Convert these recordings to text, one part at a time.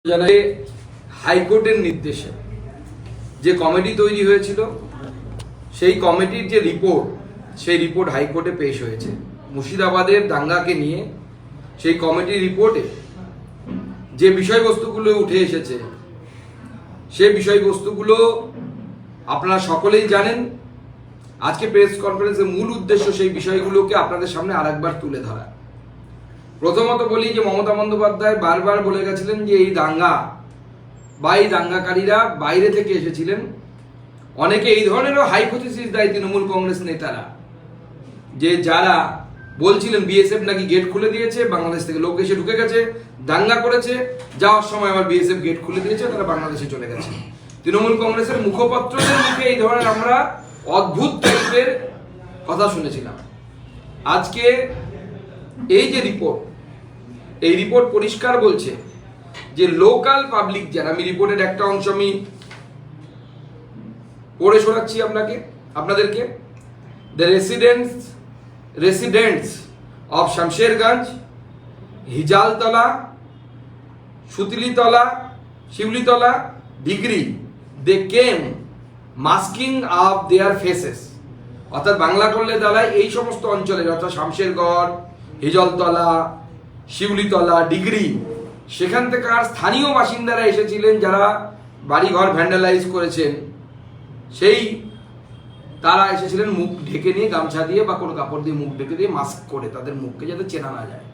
জানাই হাইকোর্টের নির্দেশে যে কমিটি তৈরি হয়েছিল সেই কমিটির যে রিপোর্ট সেই রিপোর্ট হাইকোর্টে পেশ হয়েছে মুর্শিদাবাদের দাঙ্গাকে নিয়ে। সেই কমিটির রিপোর্টে যে বিষয়বস্তুগুলো উঠে এসেছে সেই বিষয়বস্তুগুলো আপনারা সকলেই জানেন। আজকে প্রেস কনফারেন্সের মূল উদ্দেশ্য সেই বিষয়গুলোকে আপনাদের সামনে আরেকবার তুলে ধরা। প্রথমত বলি যে মমতা বন্দ্যোপাধ্যায় বারবার বলে গেছিলেন যে এই দাঙ্গা বা এই দাঙ্গাকারীরা বাইরে থেকে এসেছিলেন। অনেকে এই ধরনেরও হাইপোথিসিস দেয় তৃণমূল কংগ্রেস নেতারা, যে যারা বলছিলেন বিএসএফ নাকি গেট খুলে দিয়েছে, বাংলাদেশ থেকে লোক এসে ঢুকে গেছে, দাঙ্গা করেছে, যাওয়ার সময় আবার বিএসএফ গেট খুলে দিয়েছে, তারা বাংলাদেশে চলে গেছে। তৃণমূল কংগ্রেসের মুখপাত্রদের মুখে এই ধরনের আমরা অদ্ভুত টাইপের কথা শুনেছিলাম। আজকে এই যে রিপোর্ট, এই রিপোর্ট পরিষ্কার বলছে যে লোকাল পাবলিক যারা, আমি রিপোর্টের একটা অংশ আমি পড়ে শোনাচ্ছি আপনাদেরকে। The residents of Shamsherganj, Hijaltala, Sutilitala, Shivlitala, Digri, they came masking up their faces। অর্থাৎ বাংলা করলে দাঁড়ায় এই সমস্ত অঞ্চলের, অর্থাৎ শামশেরগড়, হিজলতলা, শিউলিতলা, ডিগ্রি, সেখান থেকে আর স্থানীয় বাসিন্দারা এসেছিলেন যারা বাড়িঘর ভ্যান্ডালাইজ করেছেন। সেই তারা এসেছিলেন মুখ ঢেকে নিয়ে, গামছা দিয়ে বা কোনো কাপড় দিয়ে মুখ ঢেকে দিয়ে, মাস্ক করে তাদের মুখকে যাতে চেনা না যায়।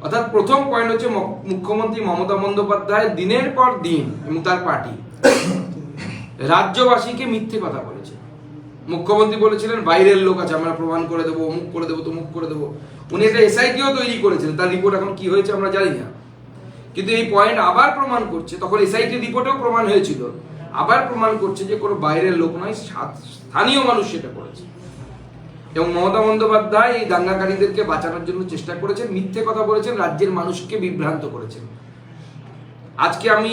অর্থাৎ প্রথম পয়েন্ট হচ্ছে মুখ্যমন্ত্রী মমতা বন্দ্যোপাধ্যায় দিনের পর দিন এবং তার পার্টি রাজ্যবাসীকে মিথ্যে কথা বলেছে। মুখ্যমন্ত্রী বলেছিলেন বাইরের লোক আছে, আমরা প্রমাণ করে দেবো, অমুক করে দেবো, তমুক করে দেবো। উনি একটা এসআইটিও তৈরি করেছিলেন, তার রিপোর্ট এখন কি হয়েছে আমরা জানি না। কিন্তু এই পয়েন্ট আবার প্রমাণ করছে, তখন এসআইটির রিপোর্টেও প্রমাণ হয়েছিল, আবার প্রমাণ করছে যে কোনো বাইরের লোক নয়, স্থানীয় মানুষ সেটা করেছে। এবং মমতা বন্দ্যোপাধ্যায় এই দাঙ্গাকারীদেরকে বাঁচানোর জন্য চেষ্টা করেছেন, মিথ্যে কথা বলেছেন, রাজ্যের মানুষকে বিভ্রান্ত করেছেন। আজকে আমি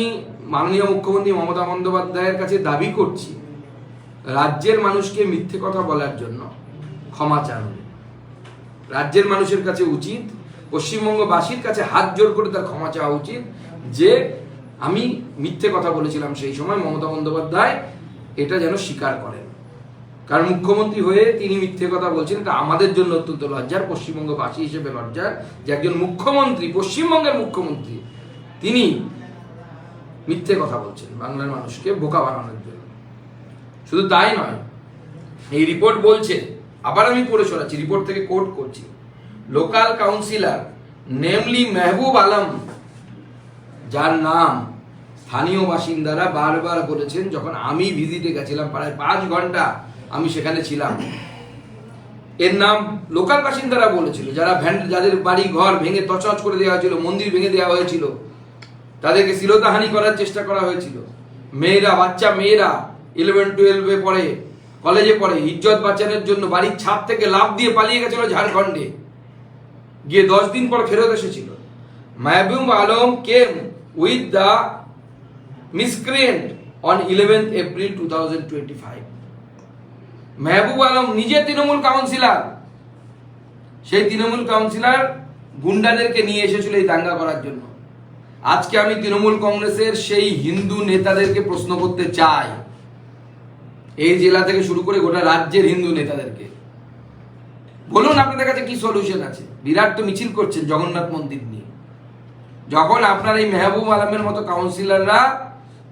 মাননীয় মুখ্যমন্ত্রী মমতা বন্দ্যোপাধ্যায়ের কাছে দাবি করছি, রাজ্যের মানুষকে মিথ্যে কথা বলার জন্য ক্ষমা চান। রাজ্যের মানুষের কাছে উচিত, পশ্চিমবঙ্গবাসীর কাছে হাত জোর করে তার ক্ষমা চাওয়া উচিত যে আমি মিথ্যে কথা বলেছিলাম সেই সময়। মমতা বন্দ্যোপাধ্যায় এটা যেন স্বীকার করেন, কারণ মুখ্যমন্ত্রী হয়ে তিনি মিথ্যে কথা বলছেন, এটা আমাদের জন্য অত্যন্ত লজ্জার, পশ্চিমবঙ্গবাসী হিসেবে লজ্জার যে একজন মুখ্যমন্ত্রী, পশ্চিমবঙ্গের মুখ্যমন্ত্রী, তিনি মিথ্যে কথা বলছেন বাংলার মানুষকে বোকা বানানোর জন্য। শুধু তাই নয়, এই রিপোর্ট বলছে, আবার আমি পড়ে শোনাচ্ছি, রিপোর্ট থেকে কোট করছি, local councillor namely Mehboob Alam, যার নাম স্থানীয় বাসিন্দারা বারবার বলেছেন, যখন আমি ভিজিটে গেছিলাম প্রায় 5 ঘন্টা আমি সেখানে ছিলাম, এর নাম লোকাল বাসিন্দারা বলেছিল, যাদের বাড়ি ঘর ভেঙে তছনছ করে দেওয়া হয়েছিল, মন্দির ভেঙে দেওয়া হয়েছিল, তাদেরকে শ্লীলতাহানি করার চেষ্টা করা হয়েছিল। মেয়েরা, বাচ্চা মেয়েরা 11-12 পড়ে, কলেজে পড়ে, ইজ্জত বাঁচানোর জন্য বাড়ির ছাদ থেকে লাফ দিয়ে পালিয়ে গেছিল ঝাড়খণ্ডে, গিয়ে 10 দিন পর ফেরত এসেছিল। Mehboob Alam came with the miscreant on 11th April 2025। Mehboob Alam নিজে তৃণমূল কাউন্সিলর, সেই তৃণমূল কাউন্সিলর গুন্ডাদেরকে নিয়ে এসেছিল এই দাঙ্গা করার জন্য। আজকে আমি তৃণমূল কংগ্রেসের সেই হিন্দু নেতাদেরকে প্রশ্ন করতে চাই, এই জেলা থেকে শুরু করে গোটা রাজ্যের হিন্দু নেতাদেরকে, বলুন আপনাদের কাছে কি সলিউশন আছে? বিরাট তো মিছিল করছেন জগন্নাথ মন্দির নিয়ে। যখন আপনার এই মেহবুব আলমের মতো কাউন্সিলররা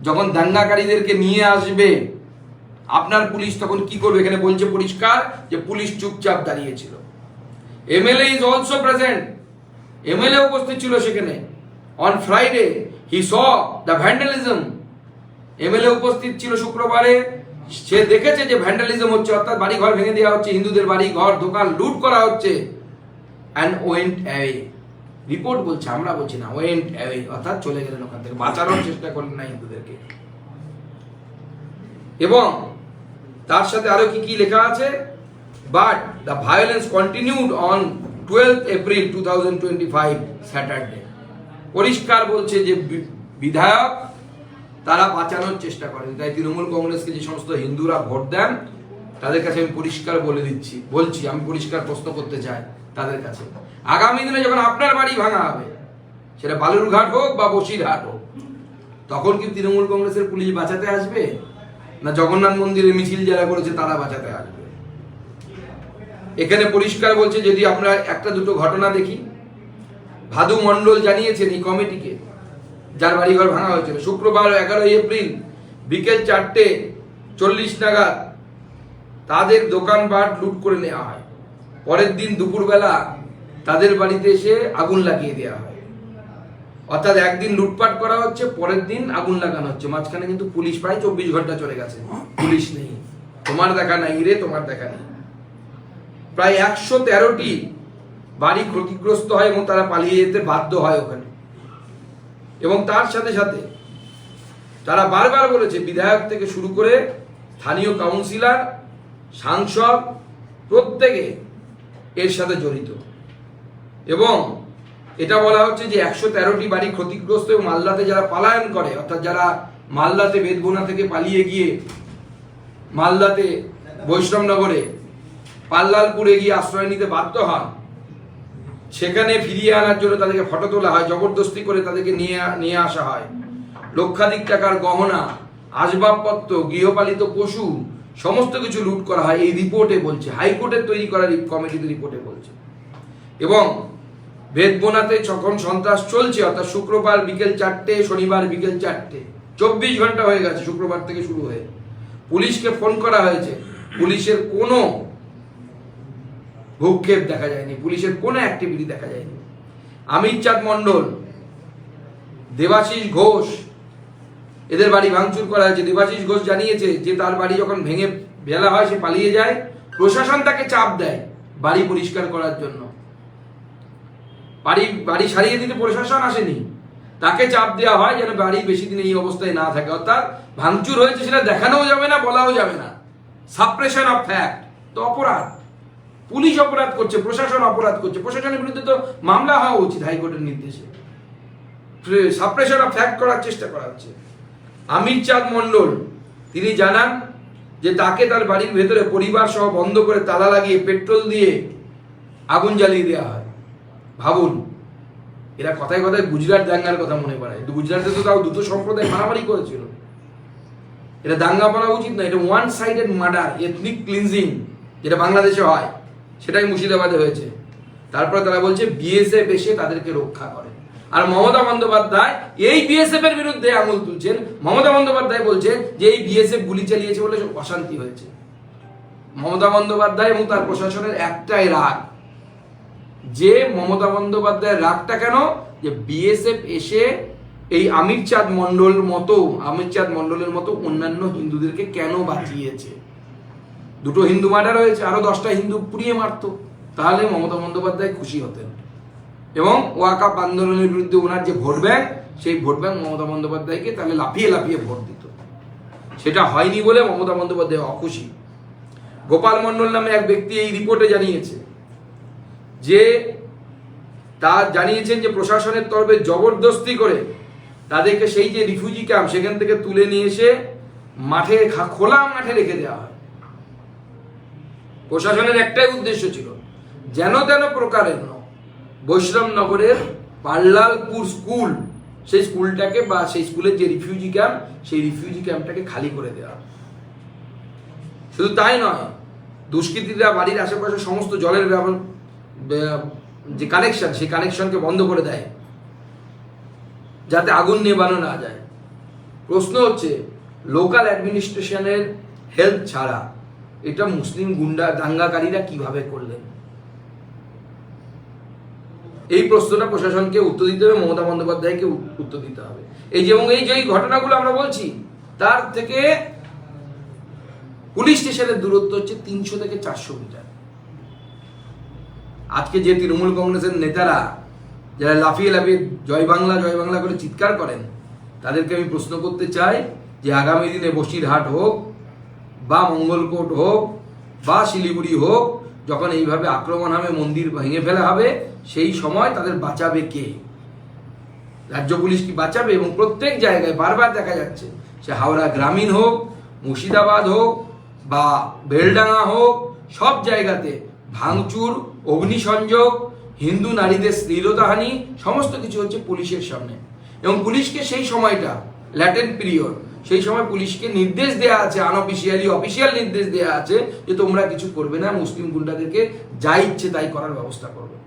যখন দাঙ্গাকারীদেরকে নিয়ে আসবে, আপনার পুলিশ তখন কি করবে? এখানে বলছে পরিষ্কার যে পুলিশ চুপচাপ দাঁড়িয়েছিল। MLA is also present, MLA উপস্থিত ছিল সেখানে। On Friday he saw the vandalism, MLA উপস্থিত ছিল শুক্রবারে, সে দেখেছে যে ভ্যান্ডালিজম হচ্ছে, অর্থাৎ বাড়ি ঘর ভেঙে দেওয়া হচ্ছে, হিন্দুদের বাড়ি ঘর দোকান লুট করা হচ্ছে। অ্যান্ড ওয়েন্ট অ্যাওয়ে, রিপোর্ট বলছে, আমরা বলছি না, ওয়েন্ট অ্যাওয়ে, অর্থাৎ চলে গেলেন ওখান থেকে, বাঁচানোর চেষ্টা করলেন না হিন্দুদেরকে। এবং তার সাথে আরো কি কি লেখা আছে, but the violence continued on 12th April 2025 Saturday. পরিষ্কার বলছে যে বিধায়ক তারা বাঁচানোর চেষ্টা করেন। তাই তৃণমূল কংগ্রেসকে যে সমস্ত হিন্দুরা ভোট দেন তাদের কাছে আমি পরিষ্কার বলছি, আমি পরিষ্কার প্রশ্ন করতে চাই তাদের কাছে, আগামী দিনে যখন আপনার বাড়ি ভাঙা হবে, সেটা বালুরঘাট হোক বা বসিরহাট হোক, তখন কি তৃণমূল কংগ্রেসের পুলিশ বাঁচাতে আসবে, না জগন্নাথ মন্দিরের মিছিল যারা করেছে তারা বাঁচাতে আসবে? এখানে পরিষ্কার বলছে, যদি আমরা একটা দুটো ঘটনা দেখি। ভাদু মণ্ডল জানিয়েছেন এই কমিটিকে, যার বাড়িঘর ভাঙা হয়েছিল, শুক্রবার 11 এপ্রিল বিকেল 4:40 নাগাদ তাদের দোকানপাট লুট করে নেওয়া হয়। পরের দিন দুপুরবেলা তাদের বাড়িতে এসে আগুন লাগিয়ে দেওয়া হয়। অর্থাৎ একদিন লুটপাট করা হচ্ছে, পরের দিন আগুন লাগানো হচ্ছে, মাঝখানে কিন্তু পুলিশ প্রায় 24 ঘন্টা চলে গেছে, পুলিশ নেই, তোমার দেখা নাই রে, তোমার দেখা নেই। প্রায় 113টি বাড়ি ক্ষতিগ্রস্ত হয় এবং তারা পালিয়ে যেতে বাধ্য হয় ওখানে। এবং তার সাথে সাথে তারা বারবার বলেছে, বিধায়ক থেকে শুরু করে স্থানীয় কাউন্সিলর, সাংসদ প্রত্যেকে এর সাথে জড়িত। এবং এটা বলা হচ্ছে যে 113টি বাড়ি ক্ষতিগ্রস্ত এবং মালদাতে যারা পালায়ন করে, অর্থাৎ যারা মালদাতে বেদবোনা থেকে পালিয়ে গিয়ে মালদাতে বৈষ্ণবনগরে পাল্লালপুরে গিয়ে আশ্রয় নিতে বাধ্য হন, সেখানে ফিরিয়ে আনার জন্য তাদেরকে ফটো তোলা হয়, জবরদস্তি করে তাদেরকে নিয়ে আসা হয়। লক্ষাধিক টাকার গহনা, আসবাবপত্র, গৃহপালিত পশু সমস্ত কিছু লুট করা হয়, এই রিপোর্টে বলছে, হাইকোর্টের তৈরি করা কমিটির রিপোর্টে বলছে। এবং বেদবোনাতে যখন সন্ত্রাস চলছে, অর্থাৎ শুক্রবার বিকেল 4টে, শনিবার বিকেল 4টে, 24 ঘন্টা হয়ে গেছে শুক্রবার থেকে শুরু হয়ে, পুলিশকে ফোন করা হয়েছে, পুলিশের কোনো ভূক্ষেপ দেখা যায়নি, পুলিশের কোনো অ্যাক্টিভিটি দেখা যায়নি। অমিত চাঁদ মণ্ডল, দেবাশিস ঘোষ, এদের বাড়ি ভাঙচুর করা হয়েছে। দেবাশিস ঘোষ জানিয়েছে যে তার বাড়ি যখন ভেঙে ফেলা হয় সে পালিয়ে যায়, প্রশাসন তাকে চাপ দেয় বাড়ি পরিষ্কার করার জন্য। বাড়ি সারিয়ে দিতে প্রশাসন আসেনি, তাকে চাপ দেওয়া হয় যেন বাড়ি বেশি দিন এই অবস্থায় না থাকে। অর্থাৎ ভাঙচুর হয়েছে সেটা দেখানোও যাবে না, বলাও যাবে না, সাপ্রেশন অফ ফ্যাক্ট। তো অপরাধ, পুলিশ অপরাধ করছে, প্রশাসন অপরাধ করছে, প্রশাসনের বিরুদ্ধে তো মামলা হওয়া উচিত হাইকোর্টের নির্দেশে। সাপ্রেশন অফ ফ্যাক্ট করার চেষ্টা করা হচ্ছে। অমিত চাঁদ মণ্ডল তিনি জানান যে তাকে তার বাড়ির ভেতরে পরিবার সহ বন্ধ করে তালা লাগিয়ে পেট্রোল দিয়ে আগুন জ্বালিয়ে দেওয়া হয়। ভাবুন, এরা কথায় কথায় গুজরাট দাঙ্গার কথা মনে পড়ে। গুজরাটে তো তাও দুটো সম্প্রদায় মারামারি করেছিল। এটা দাঙ্গা বলা উচিত না, এটা one sided murder, ethnic cleansing যেটা বাংলাদেশে হয় সেটাই মুর্শিদাবাদে হয়েছে। তারপরে তারা বলছে বিএসএফ এসে তাদেরকে রক্ষা করে। আর মমতা বন্দ্যোপাধ্যায় এই বিএসএফ এর বিরুদ্ধে আঙুল তুলছেন। মমতা বন্দ্যোপাধ্যায় বলছেন যে এই বিএসএফ গুলি চালিয়েছে বলে অশান্তি হয়েছে। মমতা বন্দ্যোপাধ্যায় এবং তার প্রশাসনের একটাই রাগ, যে মমতা বন্দ্যোপাধ্যায়ের রাগটা কেন, যে বিএসএফ এসে এই অমিত চাঁদ মণ্ডলের মতো অন্যান্য হিন্দুদেরকে কেন বাঁচিয়েছে। দুটো হিন্দু মার্ডার হয়েছে, আরো 10টা হিন্দু পুড়িয়ে মারতো, তাহলে মমতা বন্দ্যোপাধ্যায় খুশি হতেন। এবং ওয়াকাফ আন্দোলনের বিরুদ্ধে ওনার যে ভোট ব্যাংক, সেই ভোট ব্যাংক মমতা বন্দ্যোপাধ্যায়কে তাহলে লাফিয়ে লাফিয়ে ভোট দিত। সেটা হয়নি বলে মমতা বন্দ্যোপাধ্যায় অখুশি। গোপাল মণ্ডল নামে এক ব্যক্তি এই রিপোর্টে জানিয়েছে যে জানিয়েছেন যে প্রশাসনের তরফে জবরদস্তি করে তাদেরকে সেই যে রিফিউজি ক্যাম্প সেখান থেকে তুলে নিয়ে এসে মাঠে, খোলা মাঠে রেখে দেওয়া হয়। প্রশাসনের একটাই উদ্দেশ্য ছিল, যেন তেন প্রকারের বৈষ্ণবনগরের পাল্লালপুর স্কুল, সেই স্কুলটাকে বা সেই স্কুলের যে রিফিউজি ক্যাম্প, সেই রিফিউজি ক্যাম্পটাকে খালি করে দেওয়া। শুধু তাই নয়, দুষ্কৃতীরা বাড়ির আশেপাশে সমস্ত জলের যে কানেকশন, সেই কানেকশনকে বন্ধ করে দেয় যাতে আগুন নেভানো না যায়। প্রশ্ন হচ্ছে, লোকাল অ্যাডমিনিস্ট্রেশনের হেল্প ছাড়া এটা মুসলিম গুন্ডা দাঙ্গাকারীরা কিভাবে করলেন? এই প্রশ্নটা প্রশাসনকে উত্তর দিতে হবে, মমতা বন্দ্যোপাধ্যায়কে উত্তর দিতে হবে। এই এবং এই যে ঘটনাগুলো আমরা বলছি, তার থেকে পুলিশ স্টেশনের দূরত্ব হচ্ছে 300 থেকে 400 মিটার। আজকে যে তৃণমূল কংগ্রেসের নেতারা যারা লাফিয়ে লাফিয়ে জয় বাংলা জয় বাংলা করে চিৎকার করেন, তাদেরকে আমি প্রশ্ন করতে চাই যে আগামী দিনে বসিরহাট হোক বা মঙ্গলকোট হোক বা শিলিগুড়ি হোক, যখন এইভাবে আক্রমণ হবে, মন্দির ভেঙে ফেলা হবে, সেই সময় তাদের বাঁচাবে কে? রাজ্য পুলিশ কি বাঁচাবে? এবং প্রত্যেক জায়গায় বারবার দেখা যাচ্ছে, সে হাওড়া গ্রামীণ হোক, মুর্শিদাবাদ হোক বা বেলডাঙ্গা হোক, সব জায়গাতে ভাঙচুর, অগ্নিসংযোগ, হিন্দু নারীদের শ্লীলতাহানি সমস্ত কিছু হচ্ছে পুলিশের সামনে, এবং পুলিশকে সেই সময়টা ল্যাটেন্ট পিরিয়ড, সেই সময় পুলিশকে নির্দেশ দেওয়া আছে, আনঅফিসিয়ালি অফিসিয়াল নির্দেশ দেওয়া আছে যে তোমরা কিছু করবে না, মুসলিম গুন্ডাদেরকে যা ইচ্ছে তাই করার ব্যবস্থা করবে।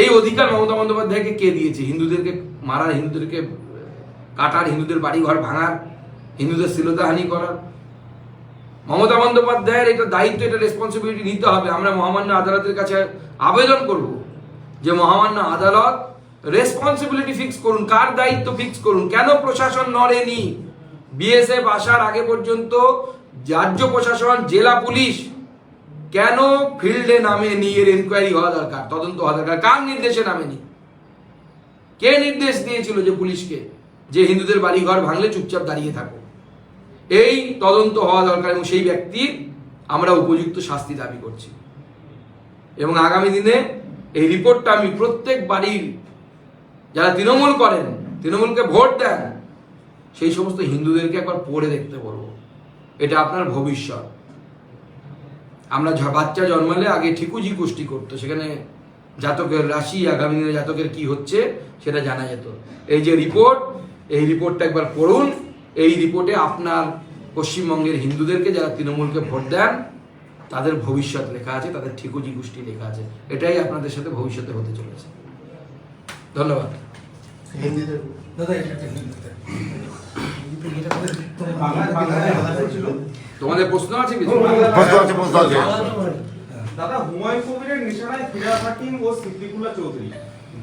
এই অধিকার মমতা বন্দ্যোপাধ্যায়কে কে দিয়েছে? হিন্দুদেরকে মারার, হিন্দুদেরকে কাটার, হিন্দুদের বাড়ি ঘর ভাঙার, হিন্দুদের শ্লীলতাহানি করার? মমতা বন্দ্যোপাধ্যায়ের এটা দায়িত্ব, এটা রেসপন্সিবিলিটি নিতে হবে। আমরা মহামান্য আদালতের কাছে আবেদন করব যে মহামান্য আদালত রেসপন্সিবিলিটি ফিক্স করুন, কার দায়িত্ব ফিক্স করুন। কেন প্রশাসন নড়েনি? বিএসএফ আসার আগে পর্যন্ত রাজ্য প্রশাসন, জেলা পুলিশ কেন ফিল্ডে নামেনি? এর এনকোয়ারি হওয়া দরকার, তদন্ত হওয়া দরকার। কার নির্দেশে নামেনি? কে নির্দেশ দিয়েছিল যে পুলিশকে যে হিন্দুদের বাড়িঘর ভাঙলে চুপচাপ দাঁড়িয়ে থাকো? এই তদন্ত হওয়া দরকার, এবং সেই ব্যক্তির আমরা উপযুক্ত শাস্তি দাবি করছি। এবং আগামী দিনে এই রিপোর্টটা আমি প্রত্যেক বাড়ির যারা তৃণমূল করেন, তৃণমূলকে ভোট দেন, সেই সমস্ত হিন্দুদেরকে একবার পড়ে দেখতে বলবো। এটা আপনার ভবিষ্যৎ। আমরা বাচ্চা জন্মালে আগে ঠিকুজি কুষ্টি করতো, সেখানে জাতকের রাশি, আগামী দিনে জাতকের কি হচ্ছে সেটা জানা যেত। এই যে রিপোর্ট, এই রিপোর্টটা একবার পড়ুন। এই রিপোর্টে আপনার পশ্চিমবঙ্গের হিন্দুদেরকে যারা তৃণমূলকে ভোট দেন তাদের ভবিষ্যৎ লেখা আছে, তাদের ঠিকুজি গোষ্ঠী লেখা আছে। এটাই আপনাদের সাথে ভবিষ্যতে হতে চলেছে। ধন্যবাদ। তোমাদের প্রশ্ন আছে কিছু? দাদা, হুমায়ুন কবিরের নিশানায় ফিরহাদ হাকিম ও সিদ্দিকুল্লাহ চৌধুরী।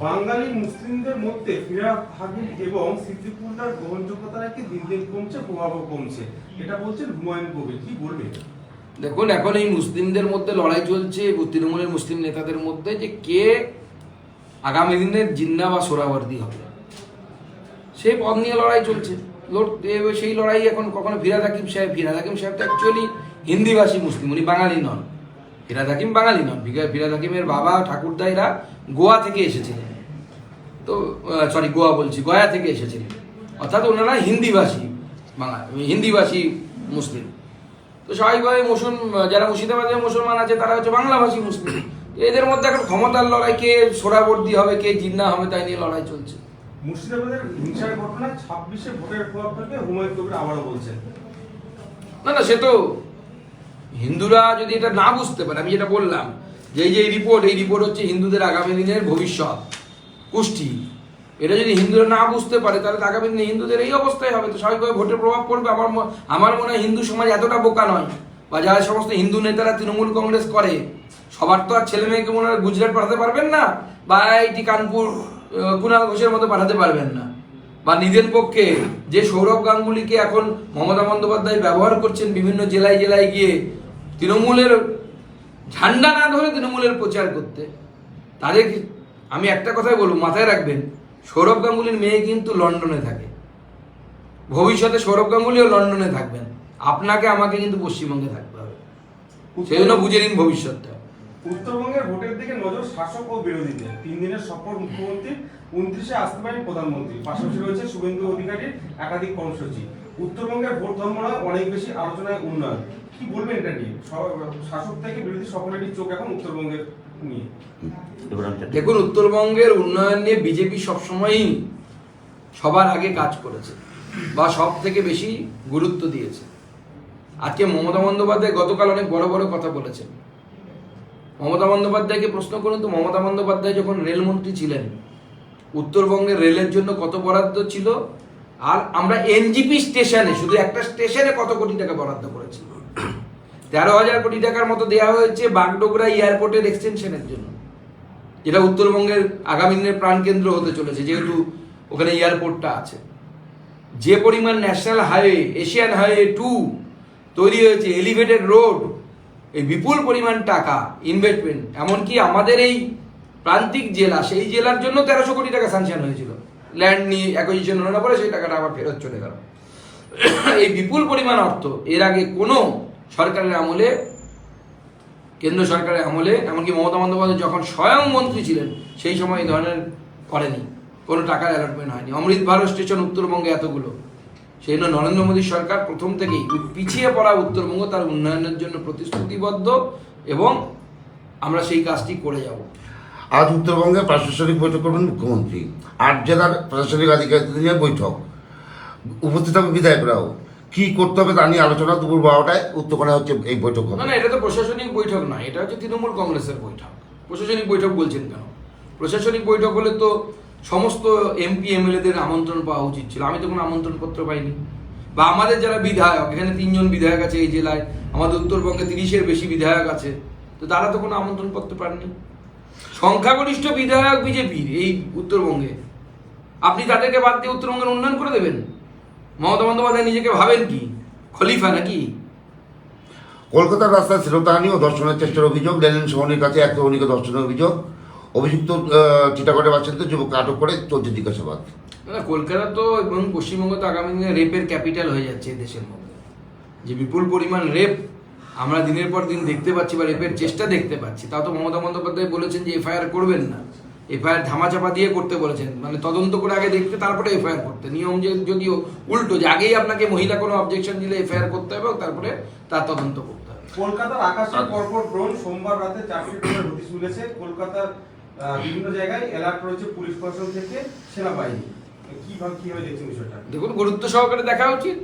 বাঙালি মুসলিমদের মধ্যে ফিরহাদ হাকিম এবং সিদ্দিকুল্লাহর গ্রহণযোগ্যতা নাকি দিন দিন কমছে, প্রভাবও কমছে, এটা বলছেন হুমায়ুন কবির, কি বলবেন? দেখুন, এখন এই মুসলিমদের মধ্যে লড়াই চলছে, তৃণমূলের মুসলিম নেতাদের মধ্যে, যে কে আগামী দিনে জিন্না বা সোহরাওয়ার্দী হবে, সেই পদ নিয়ে লড়াই চলছে। সেই লড়াই এখন কখনো ফিরহাদ হাকিম সাহেব তো অ্যাকচুয়ালি হিন্দিভাষী মুসলিম, উনি বাঙালি নন। ফিরহাদ হাকিম বাঙালি নন। ফিরহাদ হাকিমের বাবা ঠাকুরদা এরা গোয়া থেকে এসেছিলেন, তো গোয়া বলছি, গয়া থেকে এসেছিলেন, অর্থাৎ ওনারা হিন্দিভাষী হিন্দিভাষী মুসলিম। তো স্বাভাবিকভাবে যারা মুর্শিদাবাদের মুসলমান আছে তারা হচ্ছে বাংলাভাষী মুসলিম। এদের মধ্যে এখন ক্ষমতার লড়াই, কে সোহরাওয়ার্দী হবে, কে জিন্না হবে, তাই নিয়ে লড়াই চলছে। মুর্শিদাবাদের হিংসার ঘটনায় 26-এ ভোটের প্রভাব ফেলবে হুমায়ুন কবির আবারও বলছেন। না, সে তো হিন্দুরা যদি এটা না বুঝতে পারে, আমি যেটা বললাম যে এই রিপোর্ট হচ্ছে হিন্দুদের আগামী দিনের ভবিষ্যৎ কুষ্টি, এটা যদি হিন্দুরা না বুঝতে পারে তাহলে আগামী দিনে হিন্দুদের এই অবস্থায় হবে। তো স্বাভাবিকভাবে ভোটের প্রভাব পড়বে। আমার মনে হয় হিন্দু সমাজ এতটা বোকা নয়, বা যারা সমস্ত হিন্দু নেতারা তৃণমূল কংগ্রেস করে, সবার তো আর ছেলে মেয়েকে মনে হয় গুজরাট পাঠাতে পারবেন না, বা আইআইটি কানপুর কুণাল ঘোষের মতো পাঠাতে পারবেন না। বা নিজের পক্ষে যে সৌরভ গাঙ্গুলিকে এখন মমতা বন্দ্যোপাধ্যায় ব্যবহার করছেন বিভিন্ন জেলায় জেলায় গিয়ে তৃণমূলের ঝান্ডা না ধরে তৃণমূলের প্রচার করতে, তাদের আমি একটা কথাই বলবো, মাথায় রাখবেন, সৌরভ গাঙ্গুলির মেয়ে কিন্তু লন্ডনে থাকে, ভবিষ্যতে সৌরভ গাঙ্গুলিও লন্ডনে থাকবেন, আপনাকে আমাকে কিন্তু পশ্চিমবঙ্গে থাকতে হবে। সেই জন্য বুঝে নিন ভবিষ্যৎটা। উত্তরবঙ্গের ভোটের দিকে নজর শাসক ও বিরোধীদের। 3 দিনের সফর মুখ্যমন্ত্রী, 29-এ আসতে পারেন প্রধানমন্ত্রী, পাশাপাশি রয়েছে শুভেন্দু অধিকারীর একাধিক কর্মসূচি। উত্তরবঙ্গের ভোট ধর্মরা অনেক বেশি আলোচনায় উন্নয়ন, কি বলবেন এটা নিয়ে? শাসক থেকে বিরোধী সকলেরই চোখ এখন উত্তরবঙ্গের নিয়ে। দেখুন, উত্তরবঙ্গের উন্নয়ন নিয়ে বিজেপি সবসময়ই সবার আগে কাজ করেছে, বা সব থেকে বেশি গুরুত্ব দিয়েছে। আজকে মমতা বন্দ্যোপাধ্যায় গতকাল অনেক বড় বড় কথা বলেছেন। মমতা বন্দ্যোপাধ্যায়কে প্রশ্ন করুন তো, মমতা বন্দ্যোপাধ্যায় যখন রেলমন্ত্রী ছিলেন, উত্তরবঙ্গের রেলের জন্য কত বরাদ্দ ছিল, আর আমরা এনজিপি স্টেশনে, শুধু একটা স্টেশনে কত কোটি টাকা বরাদ্দ করেছি? 13,000 কোটি টাকার মতো দেওয়া হয়েছে বাগডোগরা এয়ারপোর্টের এক্সটেনশনের জন্য, যেটা উত্তরবঙ্গের আগামী দিনের প্রাণকেন্দ্র হতে চলেছে, যেহেতু ওখানে এয়ারপোর্টটা আছে। যে পরিমাণ ন্যাশনাল হাইওয়ে, এশিয়ান হাইওয়ে 2 তৈরি হয়েছে, এলিভেটেড রোড, এই বিপুল পরিমাণ টাকা ইনভেস্টমেন্ট, এমনকি আমাদের এই প্রান্তিক জেলা, সেই জেলার জন্য 1300 কোটি টাকা স্যাংশন হয়েছিল, ল্যান্ড নিয়ে অ্যাকুইজিশন হওয়ার পরে সেই টাকাটা আবার ফেরত চলে গেল। এই বিপুল পরিমাণ অর্থ এর আগে কোনো সরকারের আমলে, কেন্দ্র সরকারের আমলে, এমনকি মমতা বন্দ্যোপাধ্যায় যখন স্বয়ং মন্ত্রী ছিলেন সেই সময় এই ধরনের করেনি, কোনো টাকার অ্যালটমেন্ট হয়নি। অমৃত ভারত স্টেশন উত্তরবঙ্গে এতগুলো, সেই জন্য নরেন্দ্র মোদী সরকার প্রথম থেকেই পিছিয়ে পড়া উত্তরবঙ্গ তার উন্নয়নের জন্য প্রতিশ্রুতিবদ্ধ, এবং আমরা সেই কাজটি করে যাব। আজ উত্তরবঙ্গে প্রশাসনিক বৈঠক করবেন মুখ্যমন্ত্রী। 8 জেলার প্রশাসনিক আধিকারিকদের নিয়ে বৈঠক, উপস্থিত থাকবে বিধায়করাও। কি করতে হবে তা নিয়ে আলোচনা দুপুর 12টায় উত্তরপাড়ায় হচ্ছে এই বৈঠক হবে। না, এটা তো প্রশাসনিক বৈঠক না, এটা হচ্ছে তৃণমূল কংগ্রেসের বৈঠক। প্রশাসনিক বৈঠক বলছেন কেন? প্রশাসনিক বৈঠক হলে তো সমস্ত এমপি এমএলএদের আমন্ত্রণ পাওয়া উচিত ছিল। আমি তো কোনো আমন্ত্রণ পত্র পাইনি। বা আমাদের যারা বিধায়ক, এখানে 3 জন বিধায়ক আছে এই জেলায়, আমাদের উত্তরবঙ্গে 30-এর বেশি বিধায়ক আছে, তো তারা তো কোনো আমন্ত্রণ পত্র পাননি। সংখ্যাগরিষ্ঠ বিধায়ক বিজেপির এই উত্তরবঙ্গে, আপনি তাদেরকে বাদ দিয়ে উত্তরবঙ্গের উন্নয়ন করে দেবেন? মমতা বন্দ্যোপাধ্যায় নিজেকে ভাবেন কি খলিফা নাকি? কলকাতার রাস্তায় শ্লীলতাহানি ও ধর্ষণের চেষ্টার অভিযোগ, লেনিন সহনীর কাছে এক তরুণীকে ধর্ষণের অভিযোগ। অভিযুক্ত চিটাগড়ের বাসিন্দা যুবককে আটক করে চলছে জিজ্ঞাসাবাদ। না, কলকাতা তো এবং পশ্চিমবঙ্গ তো আগামী দিনে রেপের ক্যাপিটাল হয়ে যাচ্ছে এই দেশের মধ্যে। যে বিপুল পরিমাণ রেপ আমরা দিনের পর দিন দেখতে পাচ্ছি বা রেপের চেষ্টা দেখতে পাচ্ছি, তাও তো মমতা বন্দ্যোপাধ্যায় বলেছেন যে এফআইআর করবেন না, এফআইআর ধামাচাপা দিয়ে করতে বলেছেন, মানে তদন্ত করে আগে দেখতে তারপরে এফআইআর করতে। নিয়ম যে যদিও উল্টো, যে আগেই আপনাকে মহিলা কোনো অবজেকশন দিলে এফআইআর করতে হবে এবং তারপরে তার তদন্ত করতে হবে। কলকাতার আকাশে পরপর ড্রোন, সোমবার রাতে 4টি ড্রোনের হদিশ মিলেছে। কলকাতার বিভিন্ন জায়গায় অ্যালার্ট রয়েছে পুলিশ প্রশাসন থেকে সেনাবাহিনী। কিভাবে দেখছেন বিষয়টা? দেখুন, গুরুত্ব সহকারে দেখা উচিত।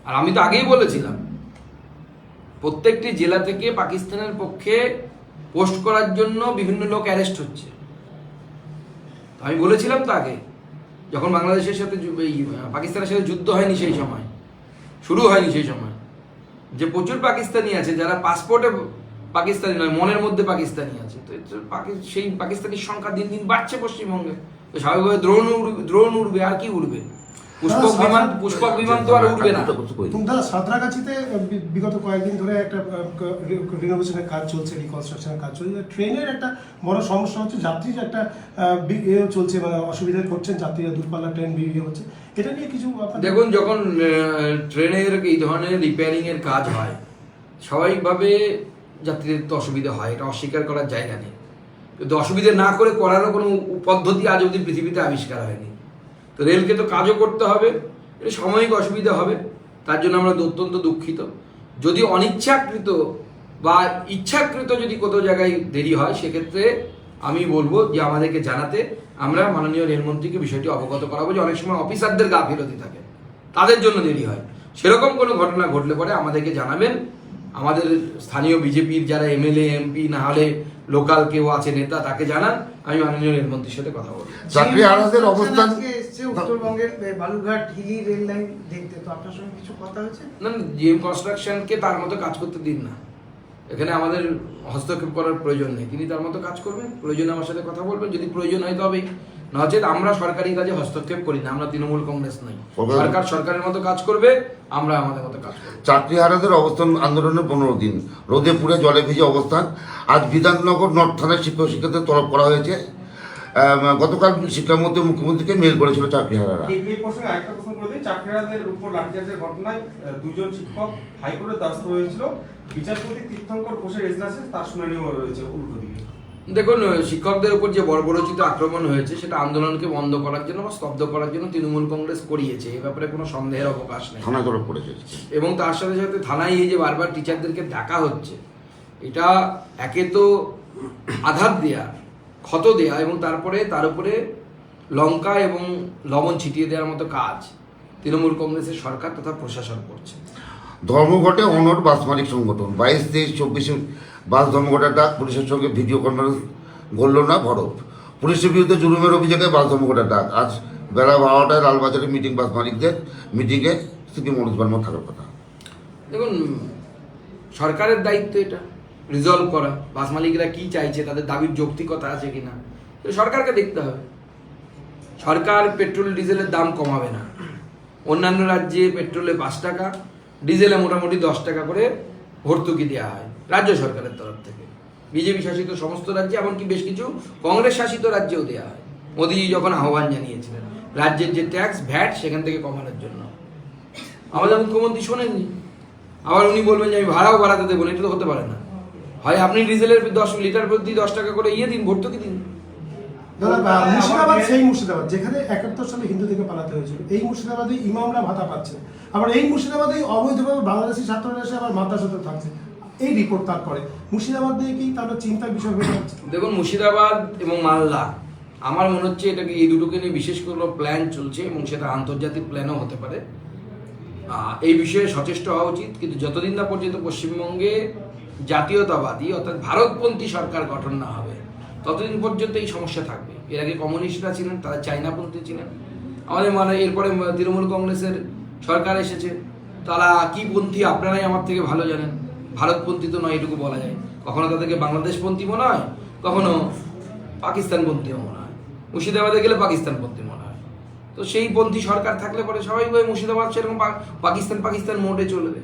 আর আমি তো আগেই বলেছিলাম, প্রত্যেকটি জেলা থেকে পাকিস্তানের পক্ষে পোস্ট করার জন্য বিভিন্ন লোক অ্যারেস্ট হচ্ছে। আমি বলেছিলাম তো আগে, যখন বাংলাদেশের সাথে এই পাকিস্তানের সাথে যুদ্ধ হয়নি সেই সময়, শুরু হয়নি সেই সময়, যে প্রচুর পাকিস্তানি আছে যারা পাসপোর্টে পাকিস্তানি নয়, মনের মধ্যে পাকিস্তানি আছে। তো সেই পাকিস্তানির সংখ্যা দিন দিন বাড়ছে পশ্চিমবঙ্গে। তো স্বাভাবিকভাবে দ্রোণ উড়বে, আর কি উড়বে? পুষ্পক বিমান তো আর উঠবে না। দাদা, সাঁতরাগাছিতে বিগত কয়েকদিন ধরে একটা রিনোভেশনের কাজ চলছে, রিকনস্ট্রাকশনের কাজ চলছে। ট্রেনের একটা বড় সমস্যা হচ্ছে, যাত্রীর একটা চলছে, মানে অসুবিধায় পড়ছেন যাত্রীরা, দূরপাল্লা ট্রেন হচ্ছে। এটা নিয়ে কিছু দেখুন, যখন ট্রেনের এই ধরনের রিপেয়ারিং এর কাজ হয়, স্বাভাবিকভাবে যাত্রীদের তো অসুবিধা হয়, এটা অস্বীকার করার জায়গা নেই। কিন্তু অসুবিধা না করে করারও কোনো পদ্ধতি আজ অবধি পৃথিবীতে আবিষ্কার হয়নি। তো রেলকে তো কাজও করতে হবে, এটা সাময়িক অসুবিধা হবে, তার জন্য আমরা অত্যন্ত দুঃখিত। যদি অনিচ্ছাকৃত বা ইচ্ছাকৃত যদি কোথাও জায়গায় দেরি হয়, সেক্ষেত্রে আমি বলবো যে আমাদেরকে জানাতে, আমরা মাননীয় রেলমন্ত্রীকে বিষয়টি অবগত করাবো যে অনেক সময় অফিসারদের গাফিলতি থাকে, তাদের জন্য দেরি হয়। সেরকম কোনো ঘটনা ঘটলে পরে আমাদেরকে জানাবেন। আমাদের স্থানীয় বিজেপির যারা এমএলএ এমপি, না হলে লোকাল কেউ আছে নেতা, তাকে জানান, আমি মাননীয় রেলমন্ত্রীর সাথে কথা বলবো। চাকরি হারাদের অবস্থান উত্তরবঙ্গের বালুরঘাট হিলি রেল লাইন দেখতে, তো আপনার সঙ্গে কিছু কথা হয়েছে? না, জিএম কনস্ট্রাকশনকে তার মতো কাজ করতে দিন না। এখানে আমাদের হস্তক্ষেপ করার প্রয়োজন নেই, তিনি তার মতো কাজ করবেন। প্রয়োজনে আমার সাথে কথা বলবেন, যদি প্রয়োজন হয় তবেই, নচেত আমরা সরকারি কাজে হস্তক্ষেপ করি না। আমরা তৃণমূল কংগ্রেস নই। সরকার সরকারের মতো কাজ করবে, আমরা আমাদের মতো কাজ করব। চাকরি হারাদের অবস্থান আন্দোলনের 15 দিন, রোদে পুড়ে জলে ভিজে অবস্থান। আজ বিধাননগর নর্থ থানায় শিক্ষক শিক্ষকদের তলব করা হয়েছে। গতকাল শিক্ষামন্ত্রী মুখ্যমন্ত্রীকে মেল করেছিল চাকরি হারারা। এই প্রসঙ্গে আরেকটা প্রশ্ন করে দিই। চাকরিহারাদের উপর লাঠিচার্জের ঘটনায় 2 জন শিক্ষক হাইকোর্টের দ্বারস্থ হয়েছিল। বিচারপতি তীর্থঙ্কর ঘোষের এজলাসে তার শুনানিও রয়েছে উল্টো দিকে। দেখুন, শিক্ষকদের উপর যে বর্বরচিত আক্রমণ হয়েছে, সেটা আন্দোলনকে বন্ধ করার জন্য বা স্তব্ধ করার জন্য তৃণমূল কংগ্রেস করিয়েছে, এ ব্যাপারে কোনো সন্দেহের অবকাশ নেই। থানায় তলব করেছে। এবং তার সাথে সাথে থানায় এই যে বারবার টিচারদেরকে ডাকা হচ্ছে, এটা একে তো আঘাত দেয়া, ক্ষত দেয়া, এবং তারপরে তার উপরে লঙ্কা এবং লবণ ছিটিয়ে দেওয়ার মতো কাজ তৃণমূল কংগ্রেসের সরকার তথা প্রশাসন করছে। ধর্মঘটে অনড় বাস মালিক সংগঠন। 22, 23, 24 বাস ধর্মঘটের ডাক, পুলিশের সঙ্গে ভিডিও কনফারেন্স গড়ল না ভরত। পুলিশের বিরুদ্ধে জুলুমের অভিযোগে বাস ধর্মঘটের ডাক। আজ বেলা 12টায় লালবাজারে মিটিং, বাস মালিকদের মিটিংয়ে সিপি মনোজ বার্মা থাকার কথা। দেখুন, সরকারের দায়িত্ব এটা রিজলভ করা, বাস মালিকরা কি চাইছে, তাদের দাবির যৌক্তিকতা আছে কিনা, সরকারকে দেখতে হবে। সরকার পেট্রোল ডিজেলের দাম কমাবে না। অন্যান্য রাজ্যে পেট্রোলে 5 টাকা, ডিজেলে মোটামুটি 10 টাকা করে ভর্তুকি দেওয়া হয় রাজ্য সরকারের তরফ থেকে। বিজেপি শাসিত সমস্ত রাজ্যে, এমনকি বেশ কিছু কংগ্রেস শাসিত রাজ্যেও দেওয়া হয়। মোদীজি যখন আহ্বান জানিয়েছিলেন রাজ্যের যে ট্যাক্স ভ্যাট সেখান থেকে কমানোর জন্য, আমাদের মুখ্যমন্ত্রী শোনেননি। আবার উনি বলবেন যে আমি ভাড়াও বাড়াতে দেবো না, এটা তো হতে পারে না। হয় আপনি ডিজেলের 10 লিটার প্রতি 10 টাকা করে দিন, ভর্তুকি দিন। দাদা, মুর্শিদাবাদ সেই মুর্শিদাবাদ যেখানে 71 সালে হিন্দু থেকে পালাতে হয়েছিল, এই মুর্শিদাবাদে ইমামরা ভাতা পাচ্ছে। আবার এই মুর্শিদাবাদে অবৈধভাবে বাংলাদেশি ছাত্ররা এসে আবার মাদ্রাসাতে থাকছে। এই রিপোর্ট তারপরে মুর্শিদাবাদ নিয়ে কি তাহলে চিন্তার বিষয় হয়ে যাচ্ছে? দেখুন, মুর্শিদাবাদ এবং মালদা আমার মনে হচ্ছে এটাকে এই দুটোকে নিয়ে বিশেষ কোনো প্ল্যান চলছে এবং সেটা আন্তর্জাতিক প্ল্যানও হতে পারে। এই বিষয়ে সচেষ্ট হওয়া উচিত, কিন্তু যতদিন না পর্যন্ত পশ্চিমবঙ্গে জাতীয়তাবাদী অর্থাৎ ভারতপন্থী সরকার গঠন না হবে ততদিন পর্যন্ত এই সমস্যা থাকবে। এর আগে কমিউনিস্টরা ছিলেন, তারা চাইনাপন্থী ছিলেন, আমাদের মানে এরপরে তৃণমূল কংগ্রেসের সরকার এসেছে, তারা কি পন্থী আপনারাই আমার থেকে ভালো জানেন। ভারতপন্থী তো নয়, এটুকু বলা যায়। কখনো তাদেরকে বাংলাদেশপন্থী মনে হয়, কখনো পাকিস্তানপন্থীও মনে হয়, মুর্শিদাবাদে গেলে পাকিস্তানপন্থী মনে হয়। তো সেই পন্থী সরকার থাকলে পরে স্বাভাবিকভাবে মুর্শিদাবাদ সেরকম পাকিস্তান মোডে চলবে।